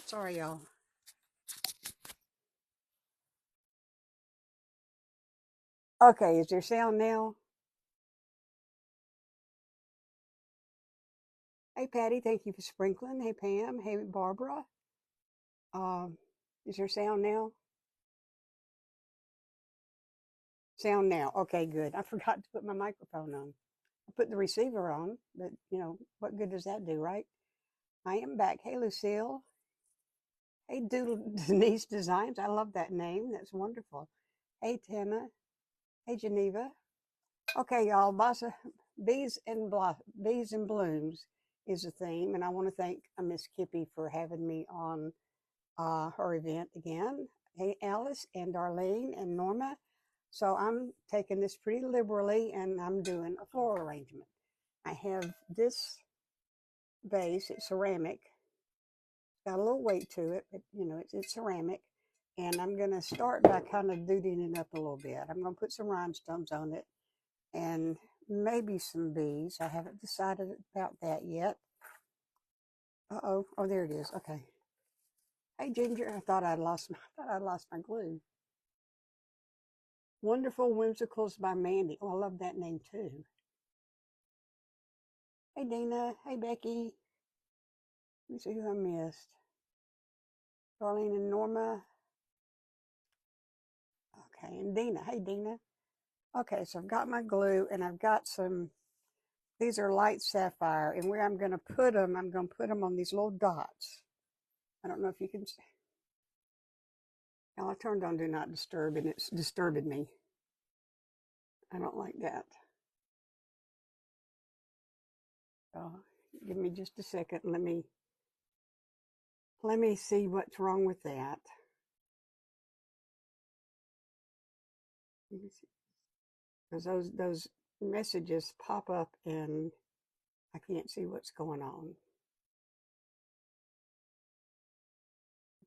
Sorry, y'all. Okay, is there sound now? Hey, Patty, thank you for sprinkling. Hey, Pam. Hey, Barbara. Um, is there sound now? Sound now. Okay, good. I forgot to put my microphone on. I put the receiver on, but what good does that do, right? I am back. Hey, Lucille. Hey, Doodle Denise Designs. I love that name. That's wonderful. Hey, Tana. Hey, Geneva. Okay, y'all. Bees and blooms is a theme, and I want to thank Miss Kippy for having me on her event again. Hey, Alice and Darlene and Norma. So I'm taking this pretty liberally, and I'm doing a floral arrangement. I have this vase. It's ceramic. It's got a little weight to it, but it's ceramic. And I'm going to start by kind of duding it up a little bit. I'm going to put some rhinestones on it and maybe some bees. I haven't decided about that yet. Uh-oh. Oh, there it is. Okay. Hey, Ginger. I thought I'd lost my glue. Wonderful Whimsicals by Mandy. Oh, I love that name too. Hey, Dina. Hey, Becky. Let me see who I missed. Darlene and Norma. Okay, and Dina. Hey, Dina. Okay, so I've got my glue and I've got these are light sapphire, and where I'm going to put them, I'm going to put them on these little dots. I don't know if you can see. Now, I turned on Do Not Disturb, and it's disturbing me. I don't like that. So, give me just a second. Let me see what's wrong with that. Because those messages pop up and I can't see what's going on.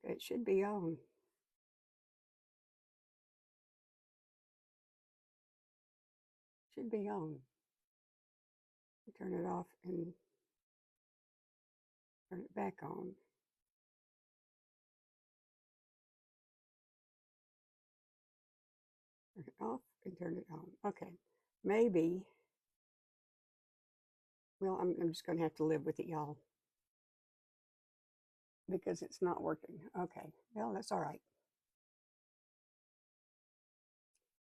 Okay, it should be on. Should be on. Turn it off and turn it back on. Turn it off and turn it on. Okay, maybe. Well, I'm just going to have to live with it, y'all, because it's not working. Okay, well, that's all right.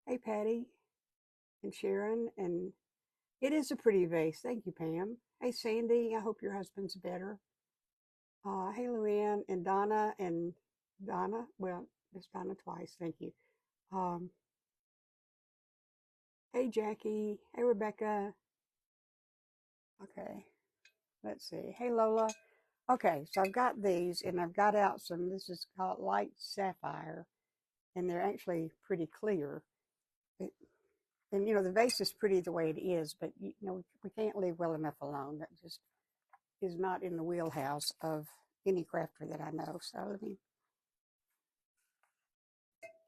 Hey, Patty and Sharon, and it is a pretty vase. Thank you, Pam. Hey, Sandy, I hope your husband's better. Hey, Luann and Donna and Donna. Well, it's Donna twice. Thank you. Um, hey, Jackie. Hey, Rebecca. Okay, let's see. Hey, Lola. Okay, so I've got these, and I've got out some. This is called light sapphire, and they're actually pretty clear. It, and the vase is pretty the way it is, but we can't leave well enough alone. That just is not in the wheelhouse of any crafter that I know. So let me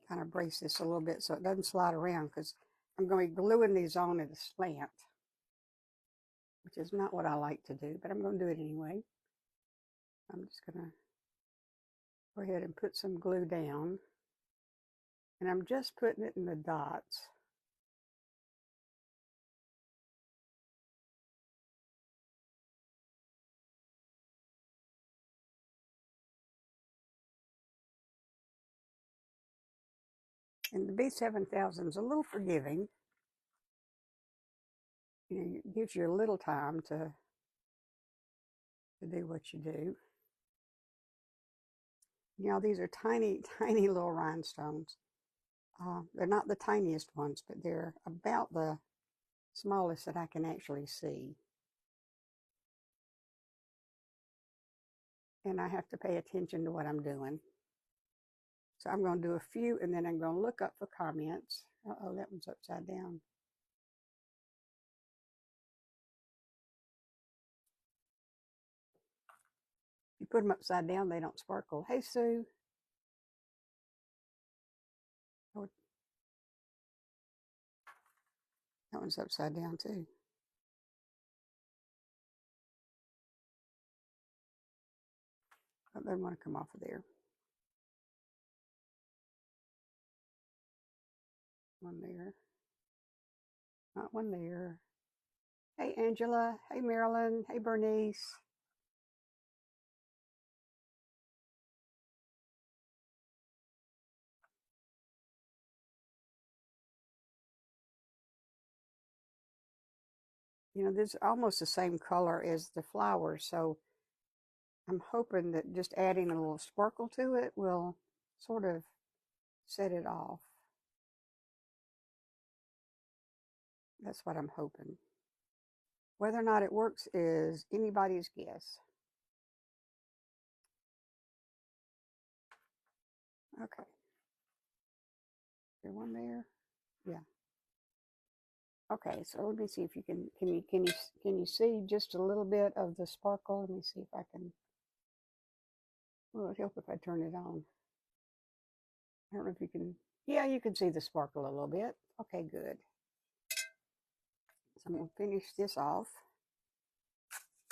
kind of brace this a little bit so it doesn't slide around, because I'm going to be gluing these on at a slant, which is not what I like to do, but I'm going to do it anyway. I'm just going to go ahead and put some glue down, and I'm just putting it in the dots. And the B7000 is a little forgiving. It gives you a little time to do what you do. These are tiny, tiny little rhinestones. They're not the tiniest ones, but they're about the smallest that I can actually see. And I have to pay attention to what I'm doing. So I'm going to do a few, and then I'm going to look up for comments. Uh-oh, that one's upside down. You put them upside down, they don't sparkle. Hey, Sue. Oh, that one's upside down, too. I don't want to come off of there. One there. Not one there. Hey, Angela. Hey, Marilyn. Hey, Bernice. You know, this is almost the same color as the flowers, so I'm hoping that just adding a little sparkle to it will sort of set it off. That's what I'm hoping. Whether or not it works is anybody's guess. Okay. There one there? Yeah. Okay, so let me see if you can you see just a little bit of the sparkle? Let me see if I can. Well, it'd help if I turn it on. I don't know if you can. Yeah, you can see the sparkle a little bit. Okay, good. So I'm gonna finish this off.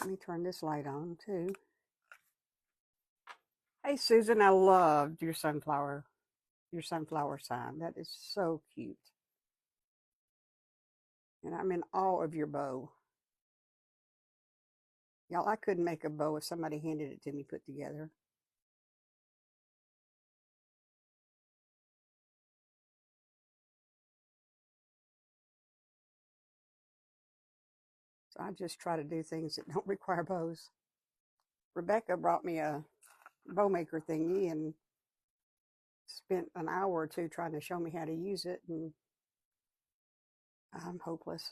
Let me turn this light on too. Hey, Susan, I loved your sunflower sign. That is so cute. And I'm in awe of your bow. Y'all, I couldn't make a bow if somebody handed it to me put together. So I just try to do things that don't require bows. Rebecca brought me a bow maker thingy and spent an hour or two trying to show me how to use it, and I'm hopeless.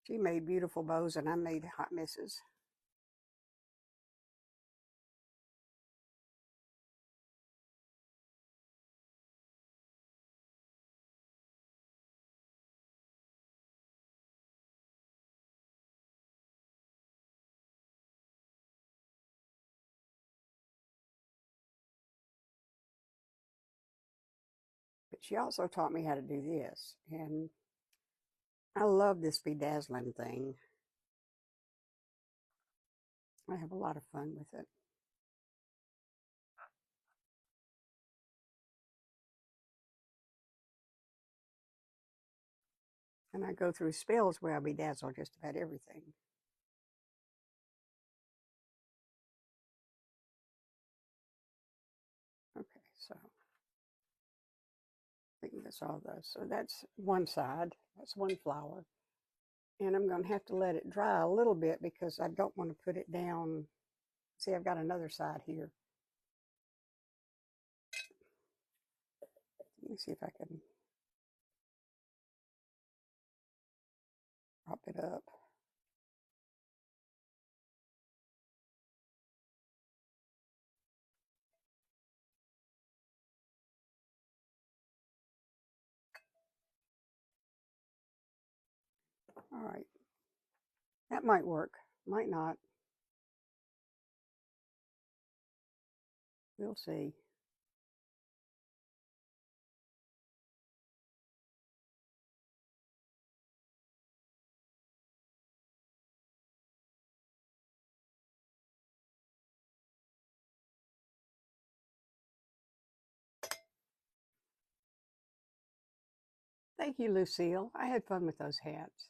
She made beautiful bows and I made hot messes. But she also taught me how to do this, and I love this bedazzling thing. I have a lot of fun with it. And I go through spells where I bedazzle just about everything. Okay, so I think that's all those. So that's one side. That's one flower. And I'm going to have to let it dry a little bit because I don't want to put it down. See, I've got another side here. Let me see if I can prop it up. All right. That might work. Might not. We'll see. Thank you, Lucille. I had fun with those hats.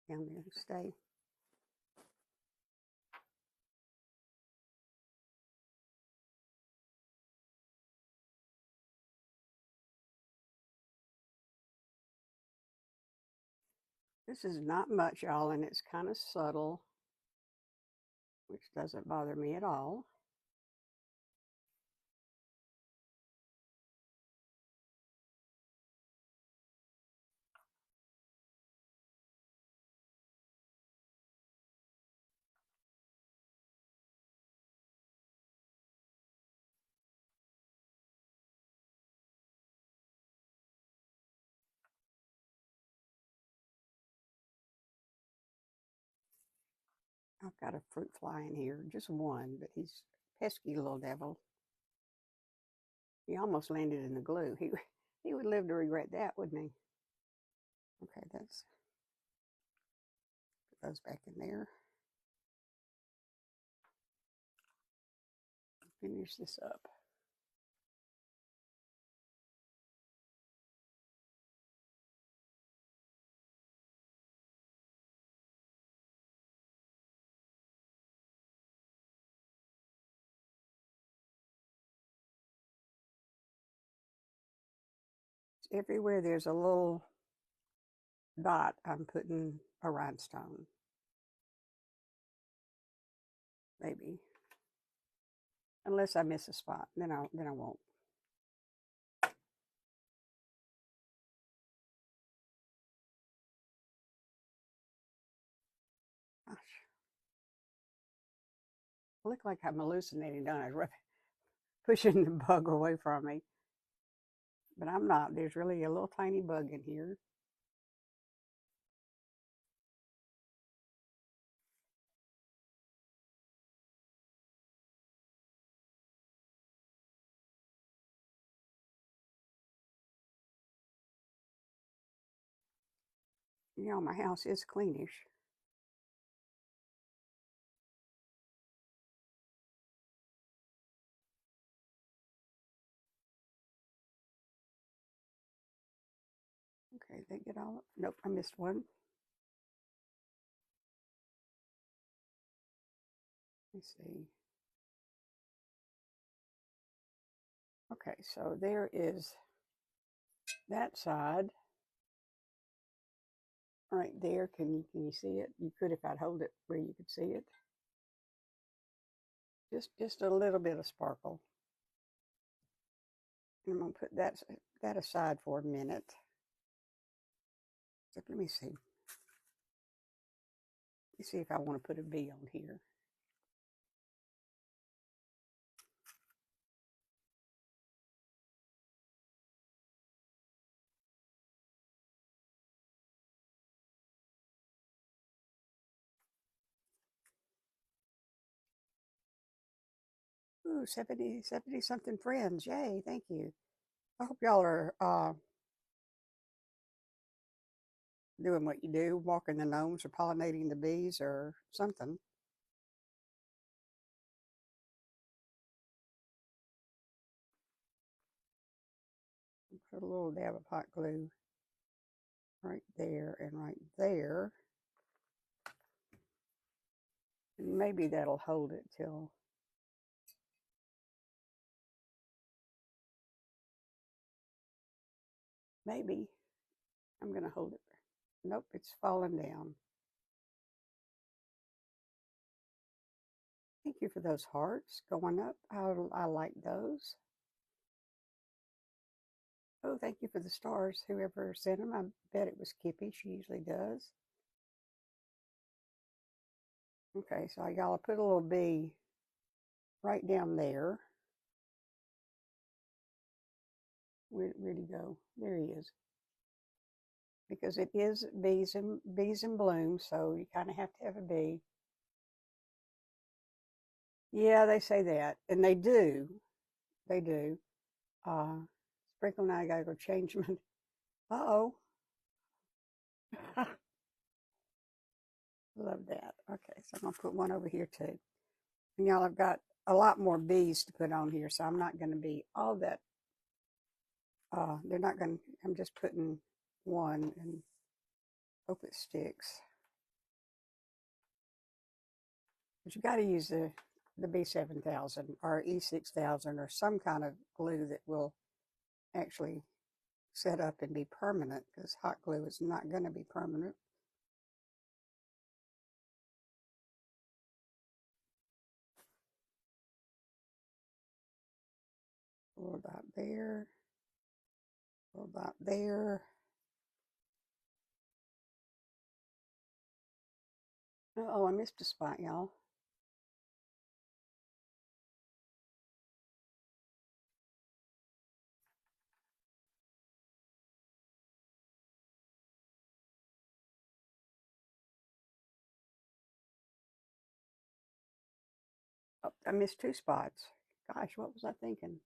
Down there to stay. This is not much, y'all, and it's kind of subtle, which doesn't bother me at all. I've got a fruit fly in here, just one, but he's a pesky little devil. He almost landed in the glue. He would live to regret that, wouldn't he? Okay, that's put those back in there. Finish this up. Everywhere there's a little dot, I'm putting a rhinestone. Maybe. Unless I miss a spot, then I won't. Gosh. I look like I'm hallucinating, don't I? Pushing the bug away from me. But I'm not. There's really a little tiny bug in here. You know, my house is cleanish. Okay, they get all. Nope, I missed one. Let's see. Okay, so there is that side right there. Can you see it? You could if I'd hold it where you could see it. Just a little bit of sparkle. And I'm gonna put that aside for a minute. So let me see. Let me see if I want to put a V on here. Ooh, 70 something friends. Yay, thank you. I hope y'all are doing what you do, walking the gnomes or pollinating the bees or something. Put a little dab of hot glue right there and right there. And maybe that'll hold it till maybe I'm going to hold it. Nope, it's falling down. Thank you for those hearts going up. I like those. Oh, thank you for the stars. Whoever sent them, I bet it was Kippy. She usually does. Okay, so y'all put a little bee right down there. Where'd he go? There he is. Because it is bees in bloom, so you kind of have to have a bee. Yeah, they say that, and they do. They do. Sprinkle and I gotta go change my. Uh-oh. Love that. Okay, so I'm gonna put one over here too. And y'all, I've got a lot more bees to put on here, so I'm not gonna be all that. They're not gonna. I'm just putting one and hope it sticks. But you got to use the B7000 or E6000 or some kind of glue that will actually set up and be permanent, because hot glue is not going to be permanent. A little dot there, a little dot there. Oh, I missed a spot, y'all. Oh, I missed two spots. Gosh, what was I thinking?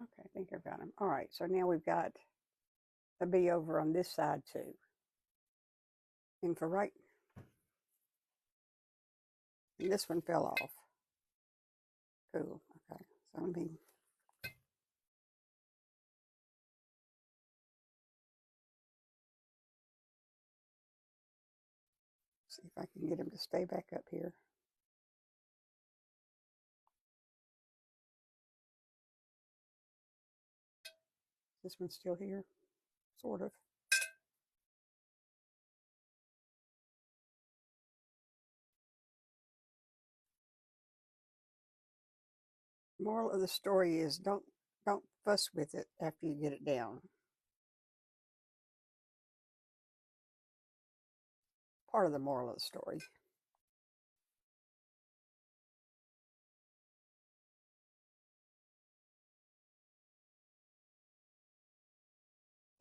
Okay, I think I've got them. All right, so now we've got a bee over on this side too. And for right, and this one fell off. Cool. Okay, so let me see if I can get him to stay back up here. This one's still here, sort of. Moral of the story is don't fuss with it after you get it down. Part of the moral of the story.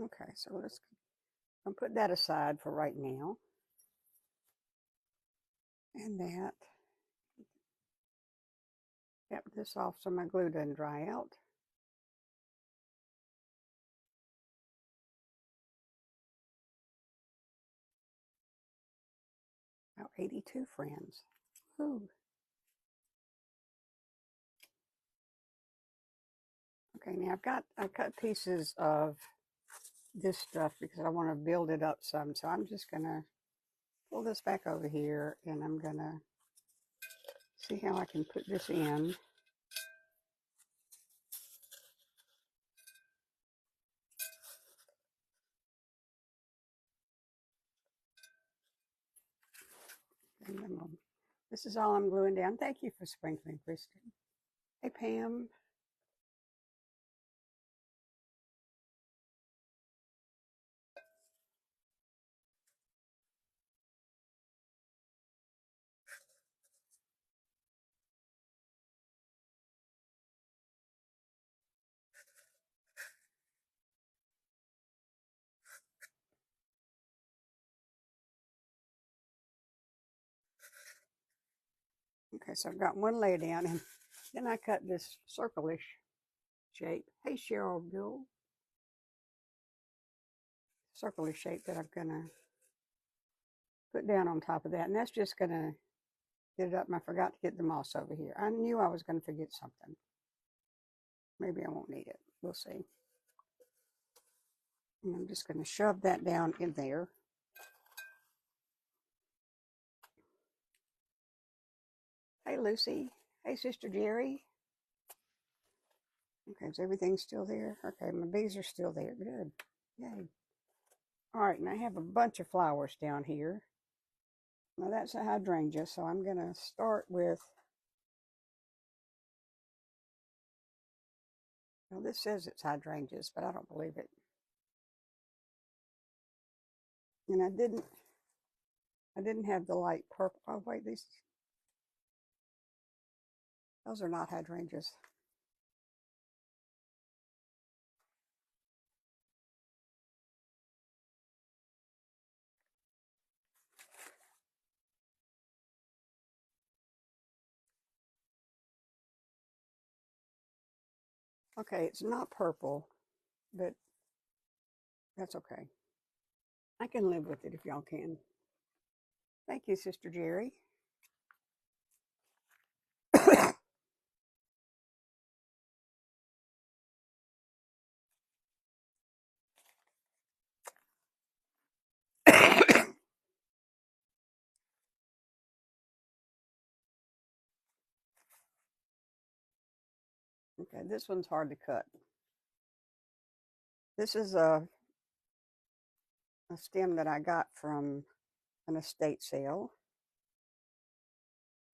Okay, so I'll put that aside for right now. And that. Cap this off so my glue doesn't dry out. About 82 friends. Ooh. Okay, now I cut pieces of this stuff because I want to build it up some. So I'm just gonna pull this back over here and I'm gonna see how I can put this in. And then this is all I'm gluing down. Thank you for sprinkling, Kristen. Hey, Pam. Okay, so I've got one lay down and then I cut this circle-ish shape. Hey, Cheryl Bill. Circle-ish shape that I'm gonna put down on top of that. And that's just gonna get it up. And I forgot to get the moss over here. I knew I was gonna forget something. Maybe I won't need it. We'll see. And I'm just gonna shove that down in there. Hey, Lucy. Hey, Sister Jerry. Okay, is everything still there? Okay, my bees are still there. Good. Yay. All right, and I have a bunch of flowers down here. Now that's a hydrangea, so I'm going to start with, well, this says it's hydrangeas, but I don't believe it. And I didn't have the light purple. Oh, wait, those are not hydrangeas. Okay, it's not purple, but that's okay. I can live with it if y'all can. Thank you, Sister Jerry. Okay, this one's hard to cut. This is a stem that I got from an estate sale.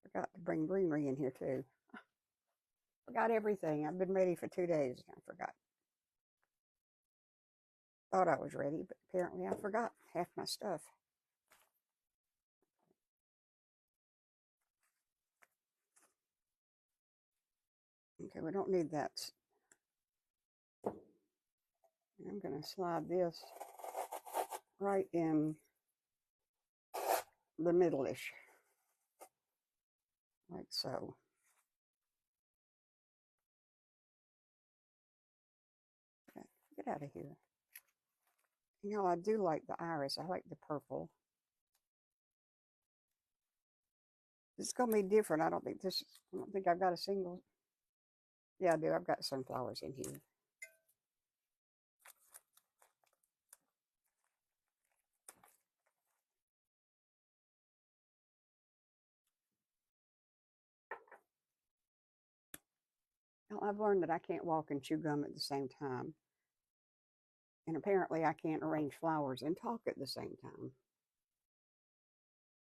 Forgot to bring greenery in here too. Forgot everything. I've been ready for 2 days and I forgot. Thought I was ready, but apparently I forgot half my stuff. Okay, we don't need that. I'm going to slide this right in the middle-ish, like so. Get out of here. You know, I do like the iris. I like the purple. It's going to be different. I don't think I've got a single. Yeah, I do. I've got sunflowers in here. Now, I've learned that I can't walk and chew gum at the same time. And apparently I can't arrange flowers and talk at the same time.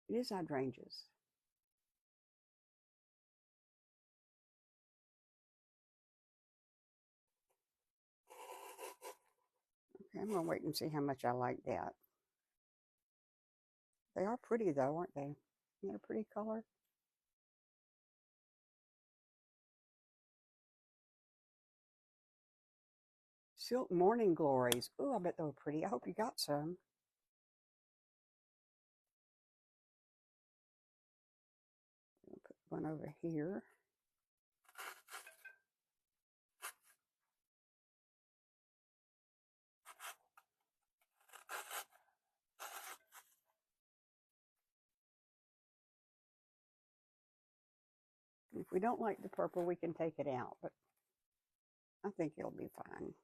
It is hydrangeas. Okay, I'm going to wait and see how much I like that. They are pretty though, aren't they? Isn't that a pretty color? Silk Morning Glories. Oh, I bet they were pretty. I hope you got some. I'll put one over here. If we don't like the purple, we can take it out, but I think it'll be fine.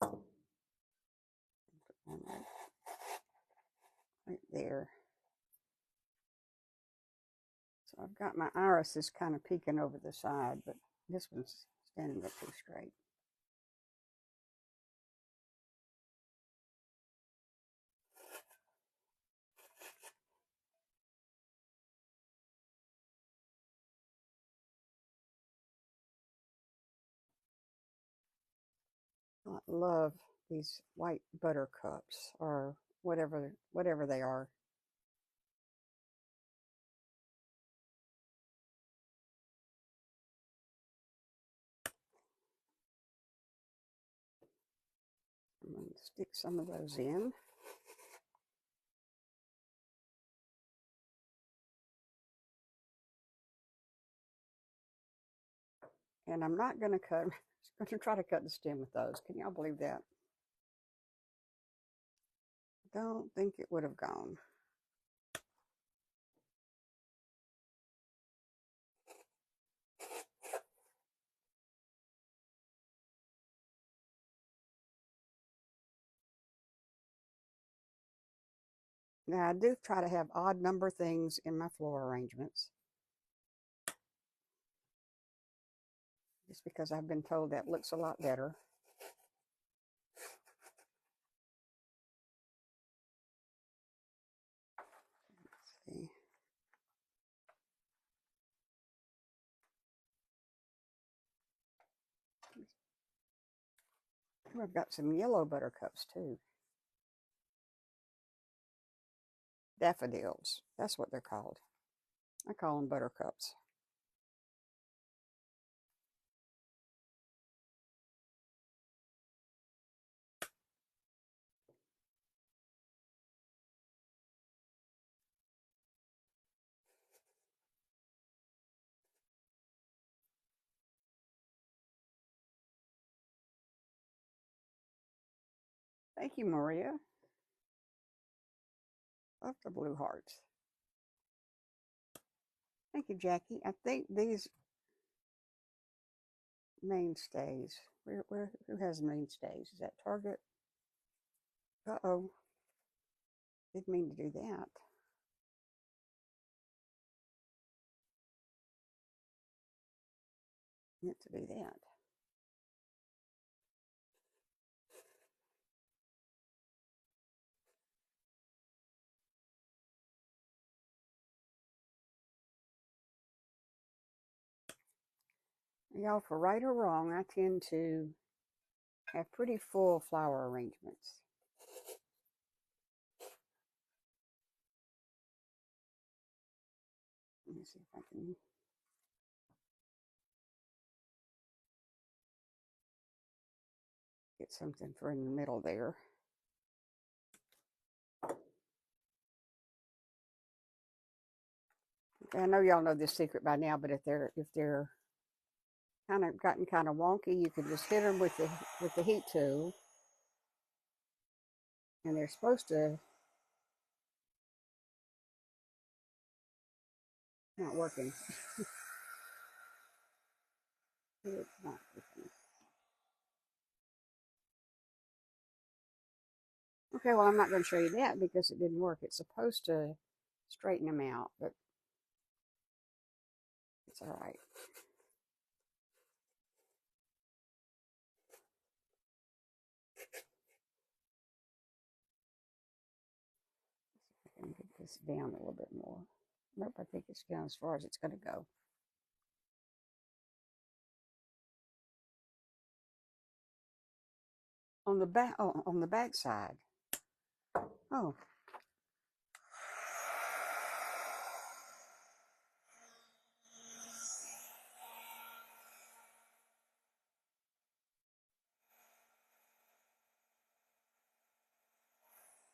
Put one right there. So I've got my irises kind of peeking over the side, but this one's standing up too straight. I love these white buttercups or whatever they are. I'm going to stick some of those in. And I'm not going to cut, I'm going to try to cut the stem with those. Can y'all believe that? Don't think it would have gone. Now, I do try to have odd number things in my floral arrangements, just because I've been told that looks a lot better. Let's see. Ooh, I've got some yellow buttercups too. Daffodils, that's what they're called. I call them buttercups. Thank you, Maria. Love the blue hearts. Thank you, Jackie. I think these mainstays. Who has mainstays? Is that Target? Uh-oh. Didn't mean to do that. Meant to do that. Y'all, for right or wrong, I tend to have pretty full flower arrangements. Let me see if I can get something for in the middle there. I know y'all know this secret by now, but if they're kind of gotten kind of wonky, you can just hit them with the heat tool, and they're supposed to not working. It's not working. Okay, well I'm not going to show you that because it didn't work. It's supposed to straighten them out, but it's all right. I can get this down a little bit more. Nope, I think it's down as far as it's going to go. On the back, oh, on the back side. Oh,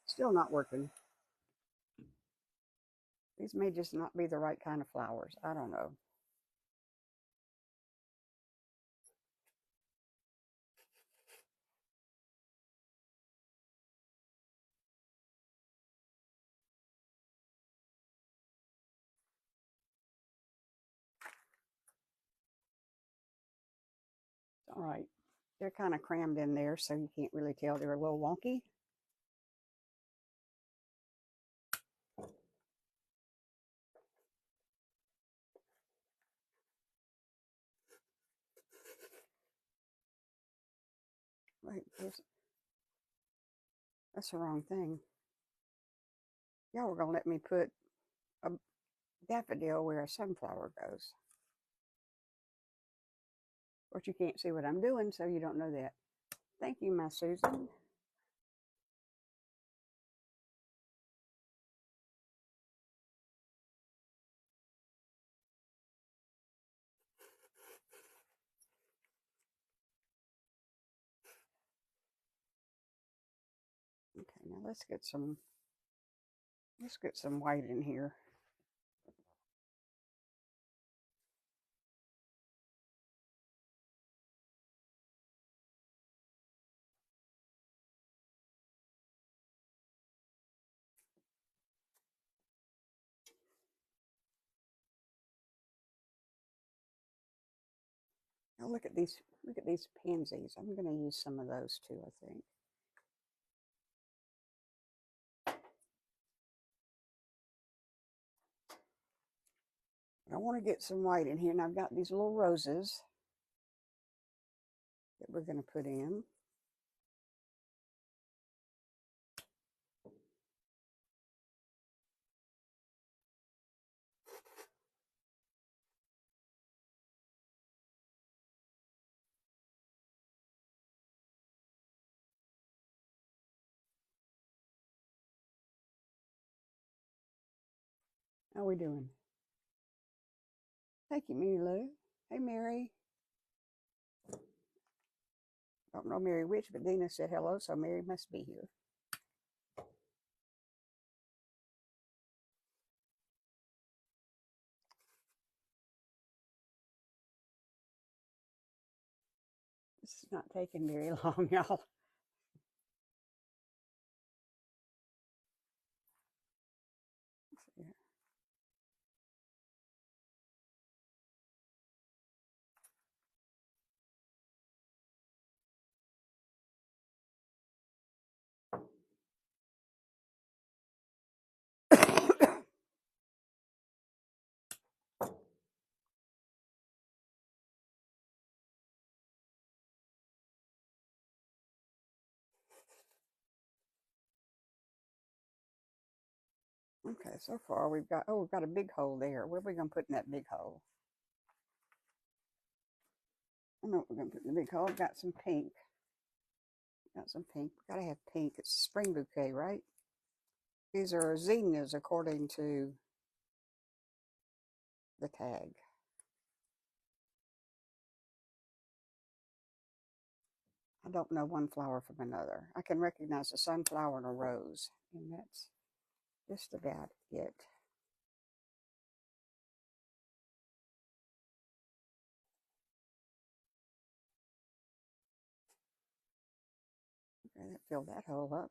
still not working. These may just not be the right kind of flowers. I don't know. All right. They're kind of crammed in there, so you can't really tell. They're a little wonky. Wait, that's the wrong thing. Y'all were going to let me put a daffodil where a sunflower goes. But you can't see what I'm doing, so you don't know that. Thank you, my Susan. Okay, now let's get some white in here. Now look at these pansies. I'm going to use some of those too, I think. I want to get some white in here, and I've got these little roses that we're going to put in. How are we doing? Thank you, Mary Lou. Hey, Mary. Don't know Mary which, but Dina said hello, so Mary must be here. This is not taking very long, y'all. Okay, so far we've got a big hole there. Where are we gonna put in that big hole? I know what we're gonna put in the big hole. I've got some pink. Got some pink. We gotta have pink. It's a spring bouquet, right? These are zinnias according to the tag. I don't know one flower from another. I can recognize a sunflower and a rose, and that's just about it. fill that hole up.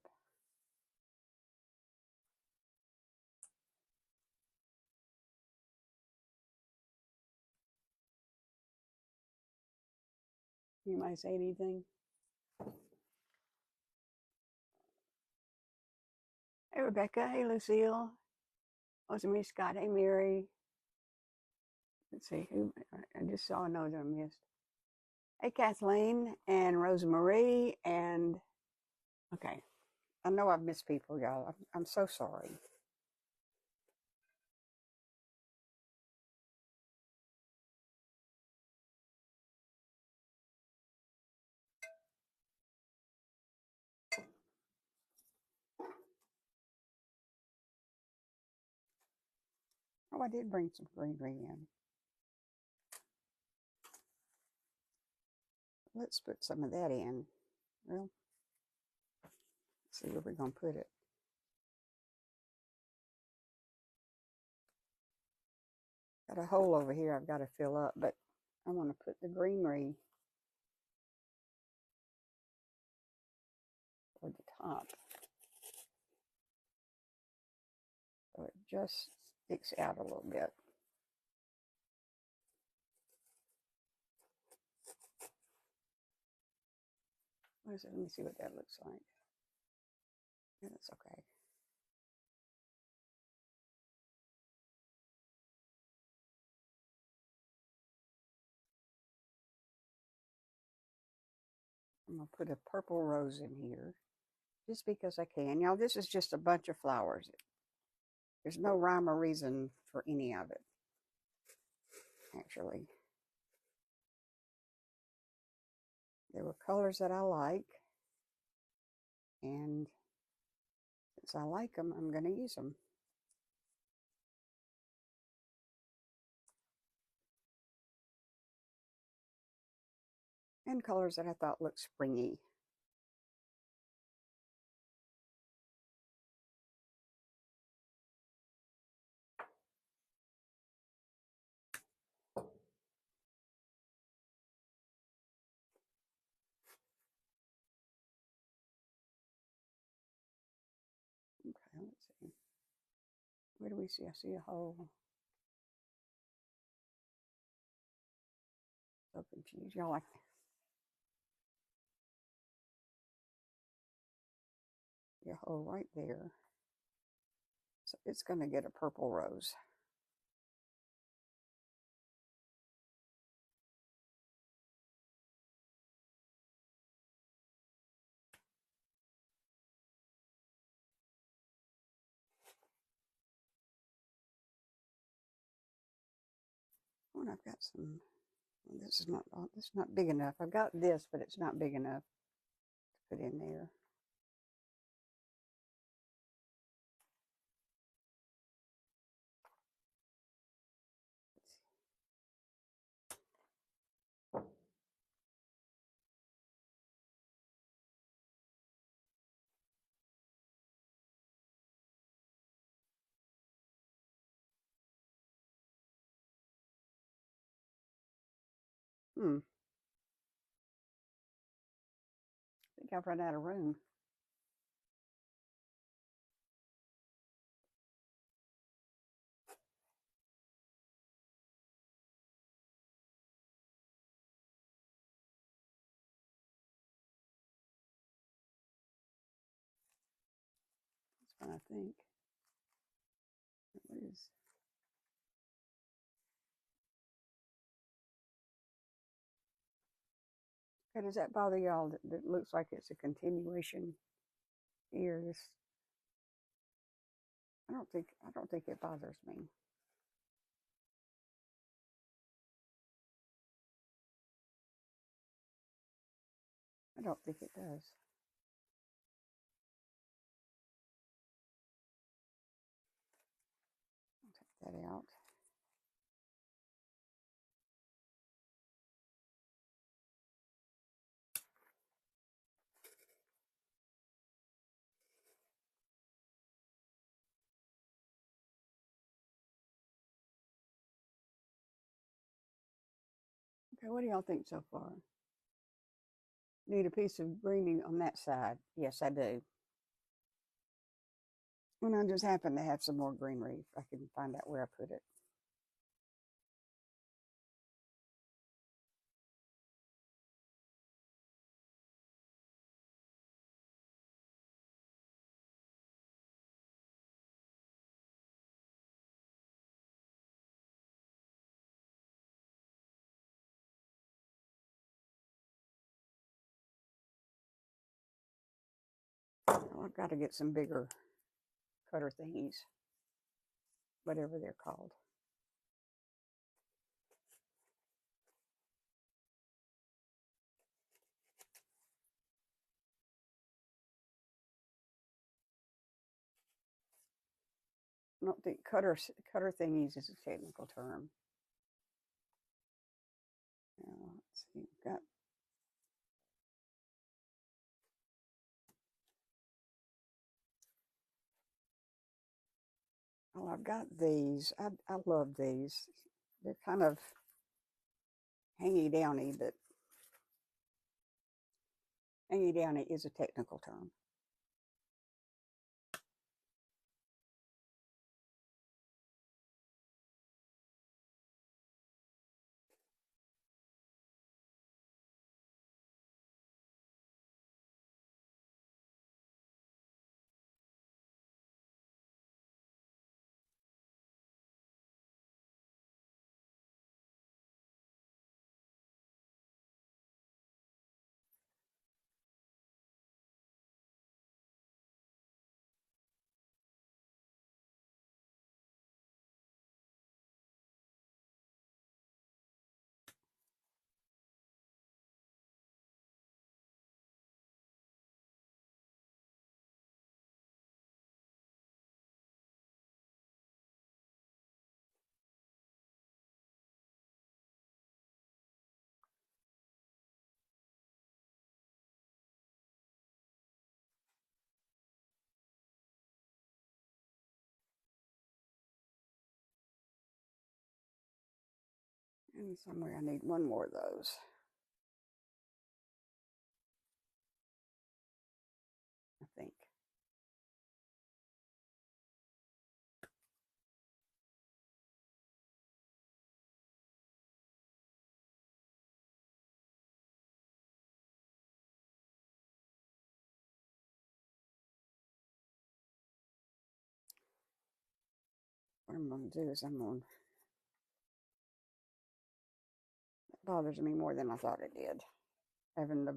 You might say anything? Hey, Rebecca. Hey, Lucille. Rosemary Scott. Hey, Mary. Let's see who. I just saw another I missed. Hey, Kathleen and Rosemarie. And okay. I know I've missed people, y'all. I'm so sorry. Oh, I did bring some greenery in. Let's put some of that in. Well, let's see where we're going to put it. Got a hole over here I've got to fill up, but I want to put the greenery toward the top. So it just sticks out a little bit. What is it? Let me see what that looks like. Yeah, that's okay. I'm going to put a purple rose in here just because I can. Y'all, this is just a bunch of flowers. There's no rhyme or reason for any of it, actually. There were colors that I like, and since I like them, I'm going to use them. And colors that I thought looked springy. Okay, let's see. Where do we see? I see a hole. So confused. Y'all like a hole right there. So it's going to get a purple rose. Oh, and I've got some. This is not big enough. I've got this, but it's not big enough to put in there. I think I've run out of room. That's what I think. What is? Okay, does that bother y'all? That looks like it's a continuation here. This. I don't think it bothers me. I don't think it does. I'll take that out. Okay, what do y'all think so far? need a piece of greening on that side. Yes, I do. And I just happen to have some more greenery. If I can find out where I put it. Oh, I've got to get some bigger cutter thingies, whatever they're called. I don't think cutter thingies is a technical term. Now, let's see, got oh, I've got these. I love these. They're kind of hangy downy, but hangy downy is a technical term. And somewhere I need one more of those. I think. What I'm going to do is it bothers me more than I thought it did, having the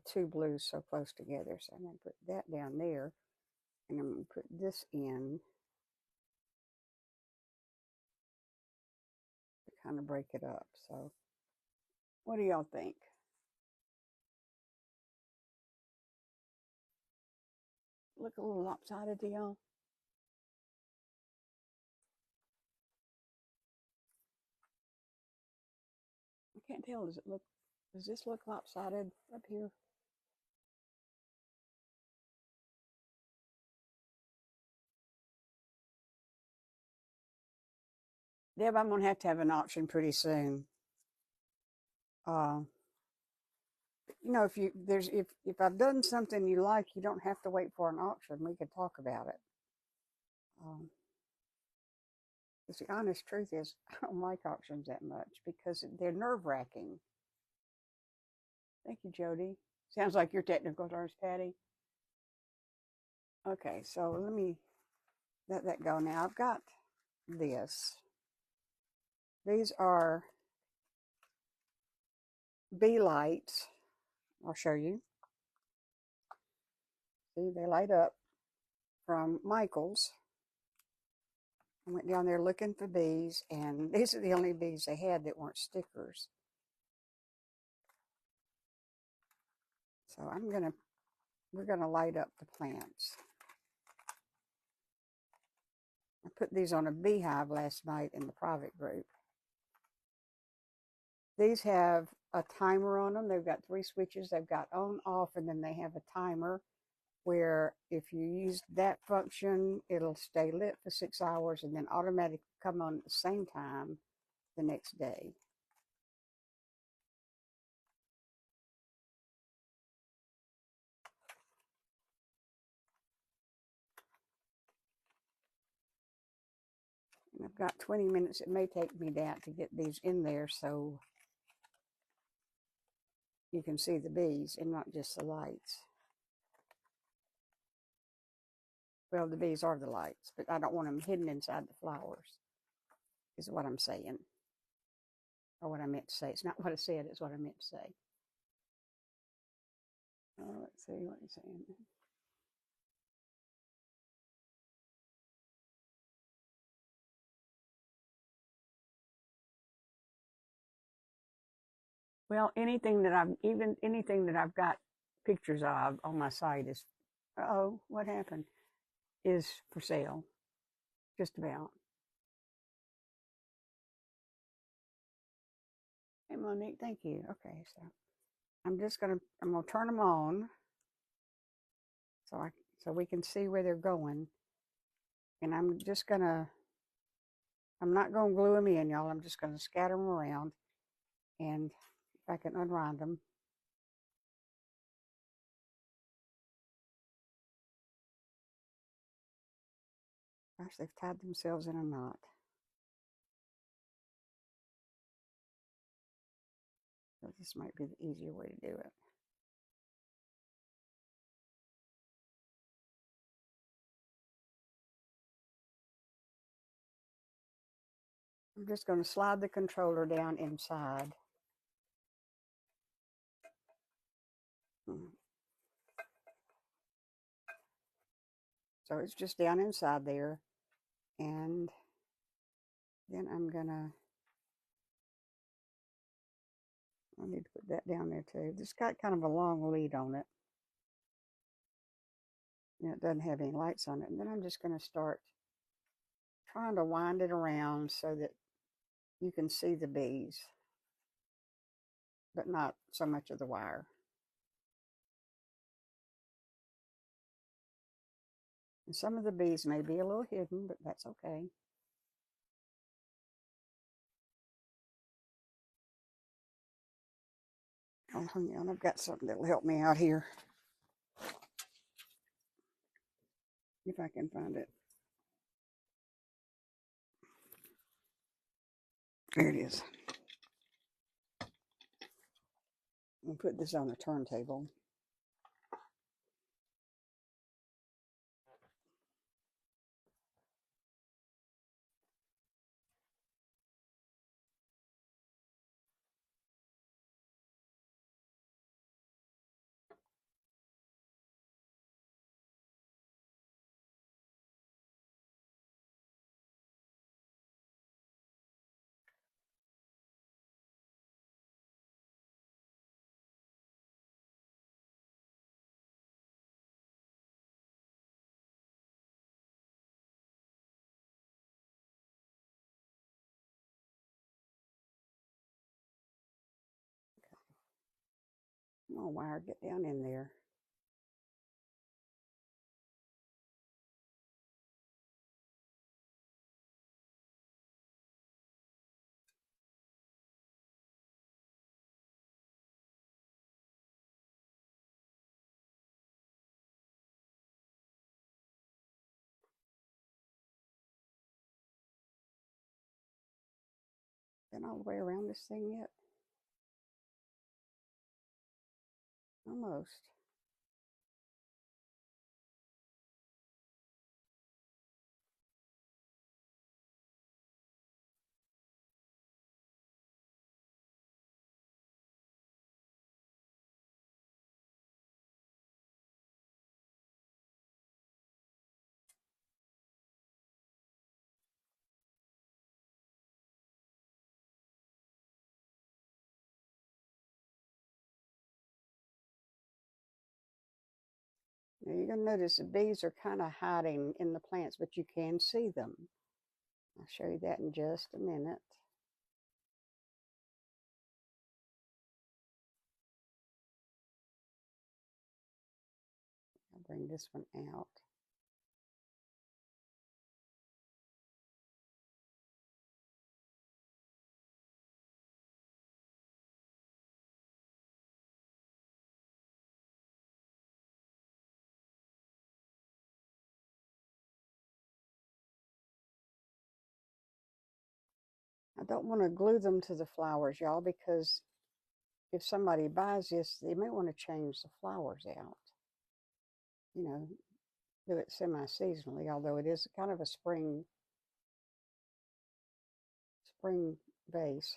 two blues so close together. So I'm going to put that down there, and I'm going to put this in to kind of break it up. So what do y'all think? Look a little lopsided to y'all? I can't tell. Does this look lopsided up here? Deb, I'm going to have an auction pretty soon. If I've done something you like, you don't have to wait for an auction. We could talk about it. Because the honest truth is, I don't like auctions that much because they're nerve-wracking. Thank you, Jody. Sounds like your technical terms, Patty. Okay, so let me let that go now. I've got this. These are bee lights. I'll show you. See, they light up from Michael's. I went down there looking for bees, and these are the only bees they had that weren't stickers. So we're gonna light up the plants. I put these on a beehive last night in the private group. These have a timer on them. They've got 3 switches. They've got on, off, and then they have a timer where if you use that function, it'll stay lit for 6 hours and then automatically come on at the same time the next day. I've got 20 minutes. It may take me that to get these in there so you can see the bees and not just the lights. Well, the bees are the lights, but I don't want them hidden inside the flowers, is what I'm saying. Or what I meant to say. It's not what I said, it's what I meant to say. Oh, let's see what he's saying. Well, anything that I've got pictures of on my site is, oh, what happened? Is for sale. Just about. Hey, Monique, thank you. Okay, so I'm gonna turn them on so we can see where they're going. And I'm not gonna glue them in, y'all. I'm just gonna scatter them around, and if I can unwind them. Gosh, they've tied themselves in a knot. So this might be the easier way to do it. I'm just going to slide the controller down inside. So it's just down inside there. And then I need to put that down there too. It's got kind of a long lead on it. And it doesn't have any lights on it. And then I'm just going to start trying to wind it around so that you can see the bees, but not so much of the wire. And some of the bees may be a little hidden, but that's okay. Oh, hang on, I've got something that'll help me out here. If I can find it. There it is. I'll put this on the turntable. Come on, wire, get down in there. Been all the way around this thing yet? Almost. Now you're going to notice the bees are kind of hiding in the plants, but you can see them. I'll show you that in just a minute. I'll bring this one out. I don't want to glue them to the flowers, y'all, because if somebody buys this, they may want to change the flowers out. You know, do it semi-seasonally, although it is kind of a spring vase.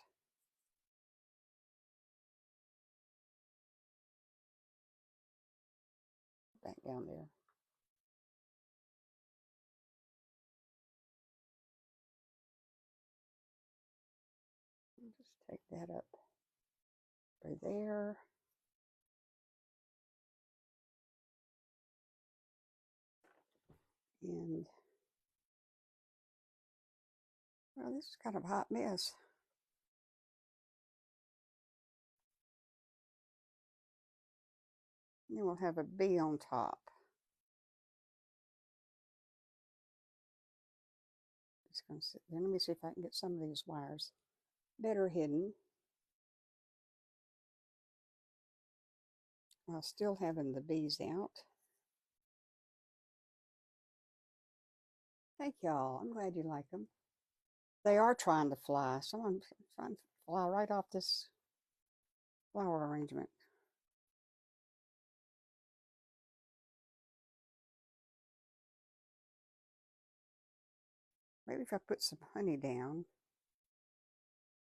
Back down there. Just take that up right there. And, well, this is kind of a hot mess. And then we'll have a bee on top. It's going to sit there. Let me see if I can get some of these wires better hidden. While still having the bees out. Thank y'all. I'm glad you like them. They are trying to fly. Someone's trying to fly right off this flower arrangement. Maybe if I put some honey down.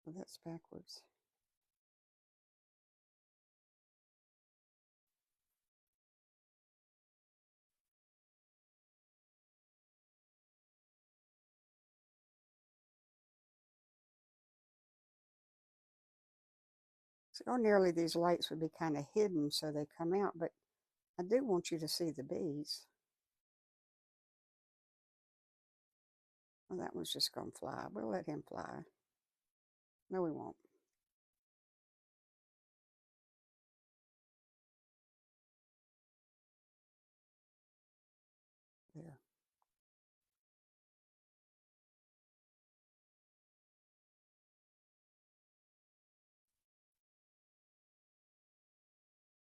Well, that's backwards. So ordinarily these lights would be kind of hidden so they come out, but I do want you to see the bees. Well, that one's just going to fly. We'll let him fly. No, we won't. There.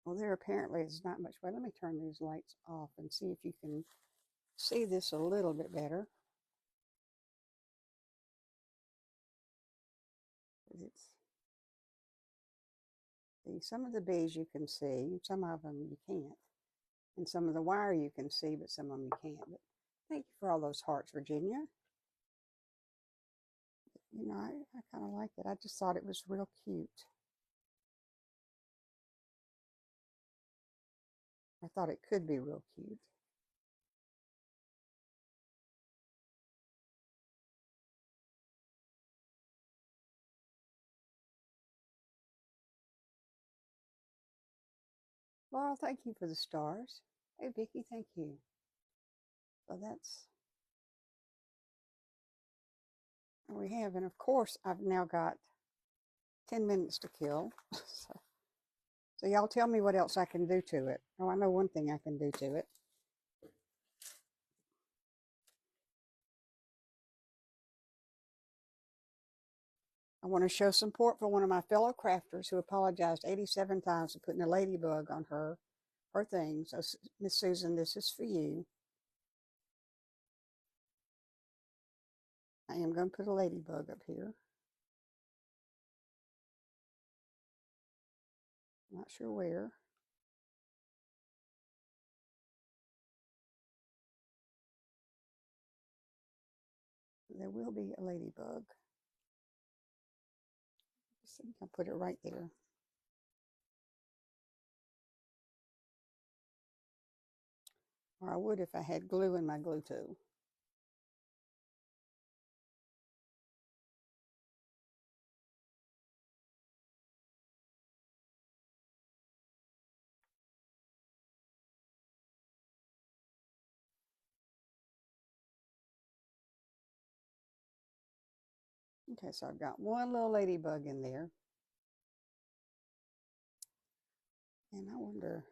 Well, there apparently is not much. Well, let me turn these lights off and see if you can see this a little bit better. Some of the bees you can see, some of them you can't. And some of the wire you can see, but some of them you can't. But thank you for all those hearts, Virginia. You know, I kind of like it. I just thought it was real cute. I thought it could be real cute. Laurel, thank you for the stars. Hey, Vicki, thank you. So that's what we have. And of course, I've now got 10 minutes to kill. So y'all tell me what else I can do to it. Oh, I know one thing I can do to it. I want to show support for one of my fellow crafters who apologized 87 times for putting a ladybug on her thing. So, Miss Susan, this is for you. I am going to put a ladybug up here. Not sure where. There will be a ladybug. I think I'll put it right there. Or I would if I had glue in my glue tool. Okay, so I've got one little ladybug in there. And I wonder,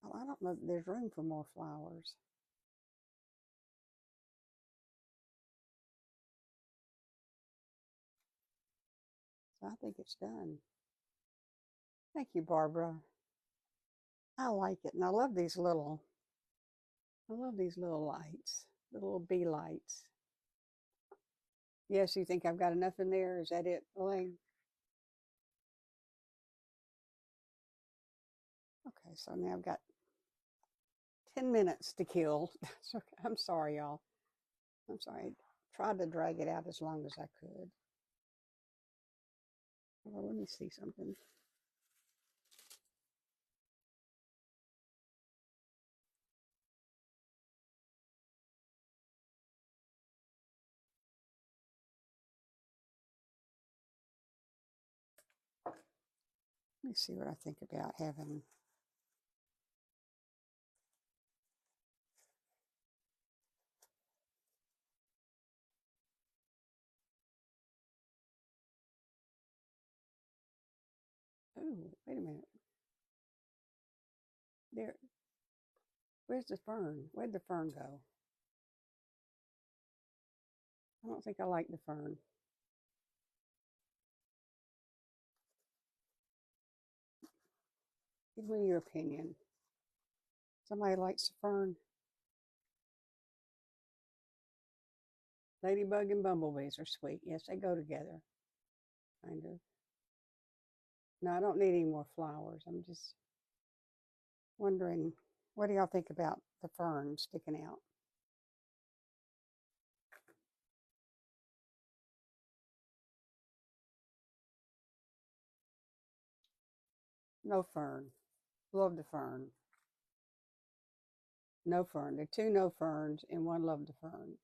oh, I don't know if there's room for more flowers. So I think it's done. Thank you, Barbara. I like it. And I love these little lights. The little bee lights. Yes, you think I've got enough in there? Is that it, Elaine? Okay, so now I've got 10 minutes to kill. I'm sorry, y'all. I'm sorry. I tried to drag it out as long as I could. Well, let me see something. Let me see what I think about having. Oh, wait a minute. There. Where's the fern? Where'd the fern go? I don't think I like the fern. Give me your opinion. Somebody likes the fern? Ladybug and bumblebees are sweet. Yes, they go together. Kind of. No, I don't need any more flowers. I'm just wondering, what do y'all think about the fern sticking out? No fern. Love the fern. No fern. There are two no ferns and one love the fern.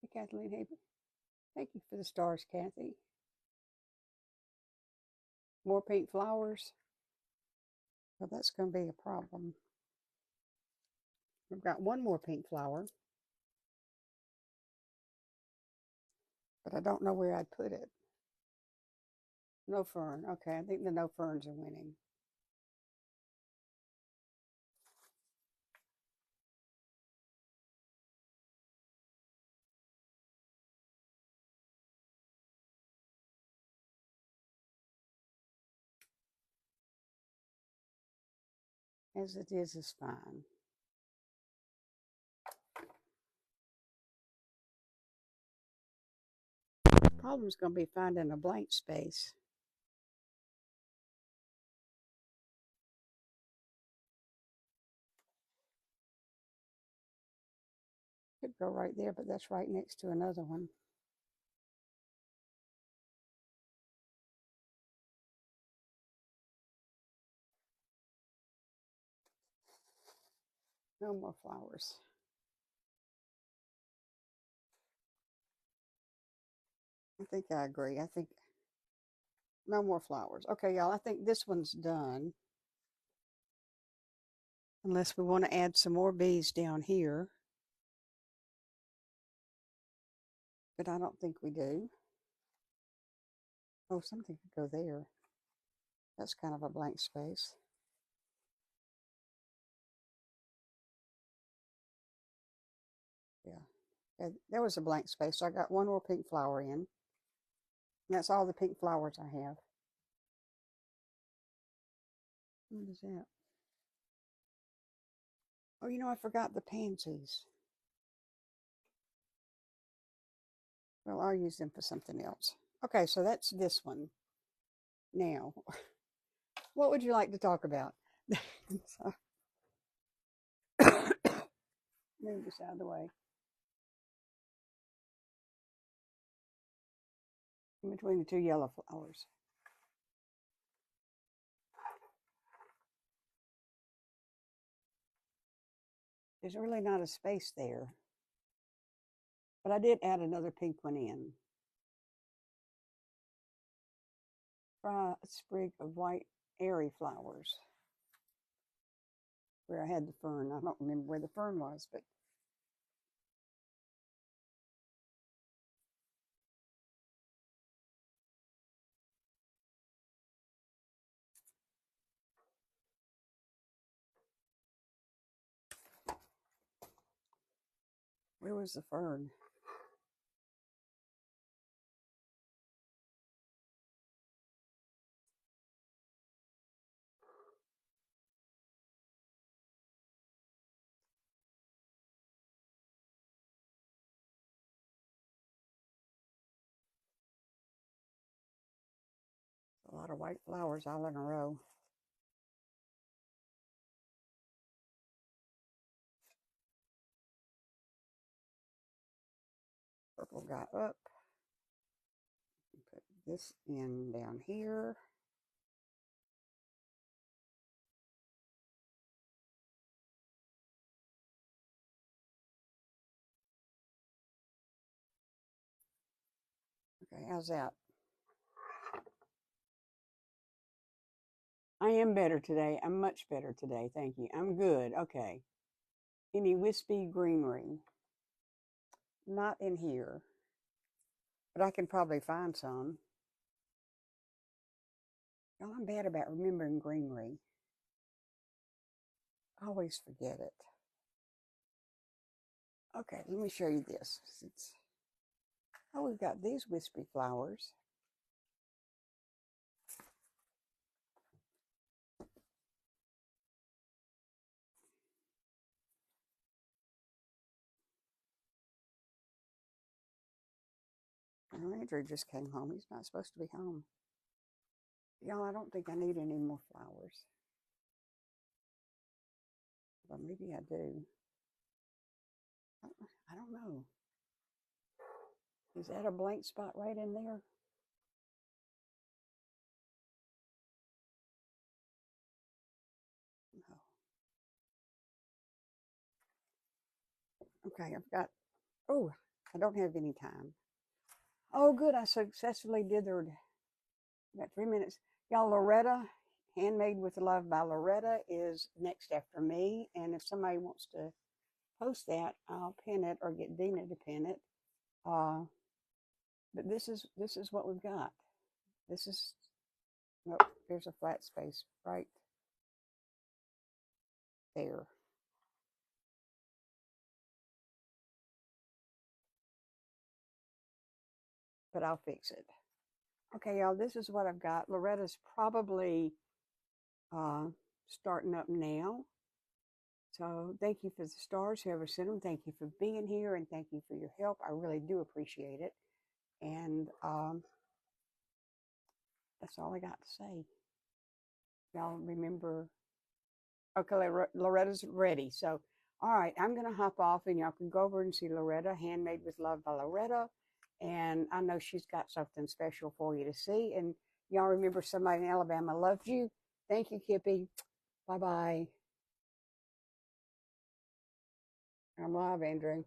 Hey, Kathleen Haber. Thank you for the stars, Kathy. More pink flowers. Well, that's going to be a problem. We've got one more pink flower, but I don't know where I'd put it. No fern. Okay, I think the no ferns are winning. As it is fine. The problem is going to be finding a blank space. Could go right there, but that's right next to another one. No more flowers. I think I agree. I think no more flowers. Okay, y'all, I think this one's done. Unless we want to add some more bees down here. But I don't think we do. Oh, something could go there. That's kind of a blank space. Yeah. There was a blank space. So I got one more pink flower in. And that's all the pink flowers I have. What is that? Oh, I forgot the pansies. Well, I'll use them for something else. Okay, so that's this one. Now, what would you like to talk about? So, move this out of the way. In between the two yellow flowers. There's really not a space there. But I did add another pink one in. Try a sprig of white airy flowers. Where I had the fern. I don't remember where the fern was, but where was the fern? lot of white flowers all in a row. Purple got up. Put this in down here. Okay, how's that? I am better today. I'm much better today. Thank you. I'm good. Okay. Any wispy greenery? Not in here, but I can probably find some. Oh, I'm bad about remembering greenery. I always forget it. Okay, let me show you this. Oh, we've got these wispy flowers. Andrew just came home. He's not supposed to be home. Y'all, I don't think I need any more flowers. But maybe I do. I don't know. Is that a blank spot right in there? No. Okay, I've got, oh, I don't have any time. Oh, good, I successfully did got 3 minutes. Y'all, Loretta, Handmade with Love by Loretta is next after me. And if somebody wants to post that, I'll pin it or get Dina to pin it. But this is what we've got. This is, nope, there's a flat space right there. But I'll fix it. Okay, y'all, this is what I've got. Loretta's probably starting up now. So thank you for the stars, whoever sent them. Thank you for being here, and thank you for your help. I really do appreciate it. And that's all I got to say. Y'all remember, okay, Loretta's ready. So, all right, I'm going to hop off, and y'all can go over and see Loretta, Handmade with Love by Loretta. And I know she's got something special for you to see. And y'all remember, somebody in Alabama loved you. Thank you, Kippy. Bye-bye. I'm live, Andrew.